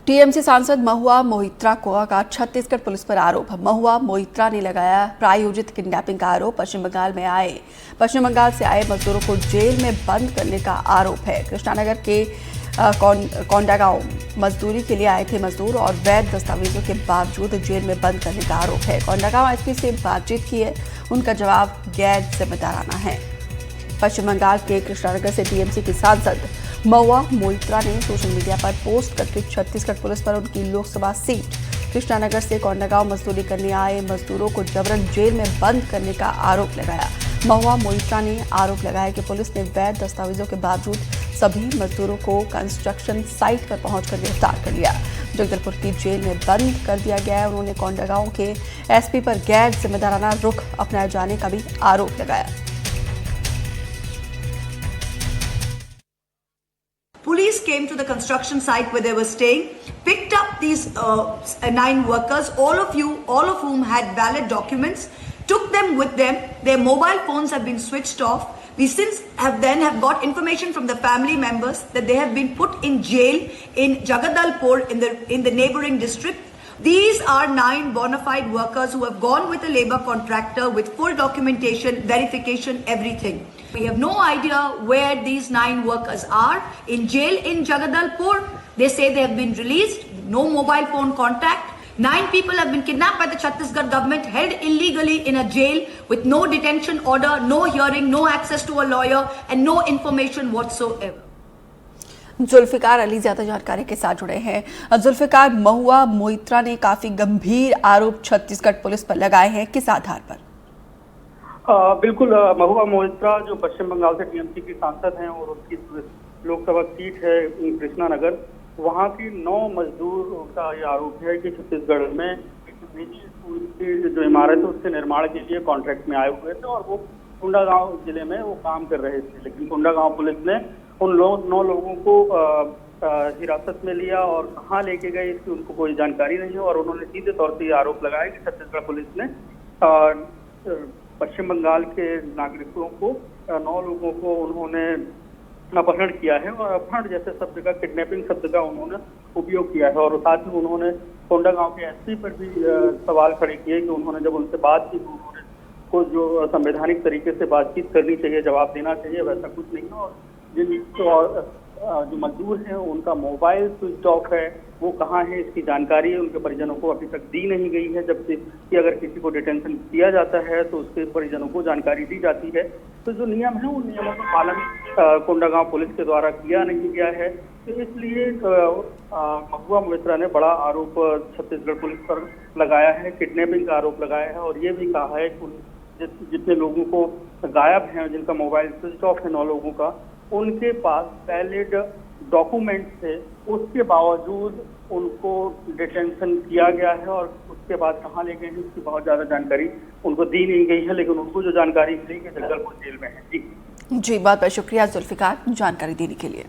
TMC सांसद महुआ मोइत्रा का Chhattisgarh police पर आरोप। महुआ मोइत्रा ने लगाया प्रायोजित किडनैपिंग का आरोप। पश्चिम बंगाल से आए मजदूरों को जेल में बंद करने का आरोप है। कृष्णानगर के कोंडागांव मजदूरी के लिए आए थे मजदूर और वैध दस्तावेजों के बावजूद जेल में बंद करने का आरोप है। कोंडागांव एसपी से बातचीत की है, उनका जवाब गैर जिम्मेदाराना है। पश्चिम बंगाल के कृष्णानगर से टीएमसी की सांसद महुआ मोइत्रा ने सोशल मीडिया पर पोस्ट करके छत्तीसगढ़ पुलिस पर उनकी लोकसभा सीट कृष्णानगर से कोंडागांव मजदूरी करने आए मजदूरों को जबरन जेल में बंद करने का आरोप लगाया। महुआ मोइत्रा ने आरोप लगाया कि पुलिस ने वैध दस्तावेजों के बावजूद सभी मजदूरों को कंस्ट्रक्शन साइट पर पहुंचकर गिरफ्तार कर लिया। जगदलपुर की जेल में बंद कर दिया गया है। उन्होंने कोंडागांव के एसपी पर गैर जिम्मेदाराना रुख अपनाए जाने का भी आरोप लगाया। Police came to the construction site where they were staying, picked up these 9 workers, all of whom had valid documents, took them with them. Their mobile phones have been switched off. We since have got information from the family members that they have been put in jail in Jagadalpur in the neighboring district. These are 9 bona fide workers who have gone with a labor contractor with full documentation, verification, everything. We have no idea where these 9 workers are. In jail in Jagadalpur, they say they have been released, no mobile phone contact. 9 people have been kidnapped by the Chhattisgarh government, held illegally in a jail with no detention order, no hearing, no access to a lawyer and no information whatsoever. Zulfikar Ali ज्यादा जानकारी के साथ जुड़े हैं। जुल्फिकार, महुआ मोइत्रा ने काफी गंभीर आरोप छत्तीसगढ़ पुलिस पर लगाए हैं, किस आधार पर? बिल्कुल, महुआ मोइत्रा जो पश्चिम बंगाल से टीएमसी की सांसद हैं और उनकी लोकसभा सीट है कृष्णानगर, वहां की 9 मजदूर का ये आरोप है कि छत्तीसगढ़ में निजी स्कूल की जो इमारत है उसके निर्माण के लिए कॉन्ट्रैक्ट में आए हुए थे और वो कोंडागांव जिले में वो काम कर रहे थे। लेकिन कोंडागांव पुलिस ने उन 9 लोगों को हिरासत में लिया और कहाँ लेके गए इसकी उनको कोई जानकारी नहीं है। और उन्होंने सीधे तौर से ये आरोप लगाया कि छत्तीसगढ़ पुलिस ने पश्चिम बंगाल के नागरिकों को 9 लोगों को उन्होंने अपहरण किया है और अपहरण जैसे शब्द का, किडनैपिंग शब्द का उन्होंने उपयोग किया है। और साथ ही उन्होंने कोंडागांव के एसपी पर भी सवाल खड़े किए कि उन्होंने जब उनसे बात की तो उन्होंने को जो संवैधानिक तरीके से बातचीत करनी चाहिए, जवाब देना चाहिए, वैसा कुछ नहीं है। और जो मजदूर हैं उनका मोबाइल स्विच ऑफ है, वो कहाँ है इसकी जानकारी उनके परिजनों को अभी तक दी नहीं गई है। जबकि कि अगर किसी को डिटेंशन किया जाता है तो उसके परिजनों को जानकारी दी जाती है। तो जो नियम है उन नियमों का पालन कोंडागांव पुलिस के द्वारा किया नहीं गया है। तो इसलिए महुआ मोइत्रा ने बड़ा आरोप छत्तीसगढ़ पुलिस पर लगाया है, किडनैपिंग का आरोप लगाया है और ये भी कहा है कि जितने लोगों को गायब हैं, जिनका मोबाइल स्विच ऑफ है 9 लोगों का, उनके पास वैलिड डॉक्यूमेंट थे, उसके बावजूद उनको डिटेंशन किया गया है और उसके बाद कहाँ ले गए हैं इसकी बहुत ज़्यादा जानकारी उनको दी नहीं गई है। लेकिन उनको जो जानकारी मिली कि जगदलपुर जेल में है। जी बहुत बहुत शुक्रिया जुल्फिकार जानकारी देने के लिए।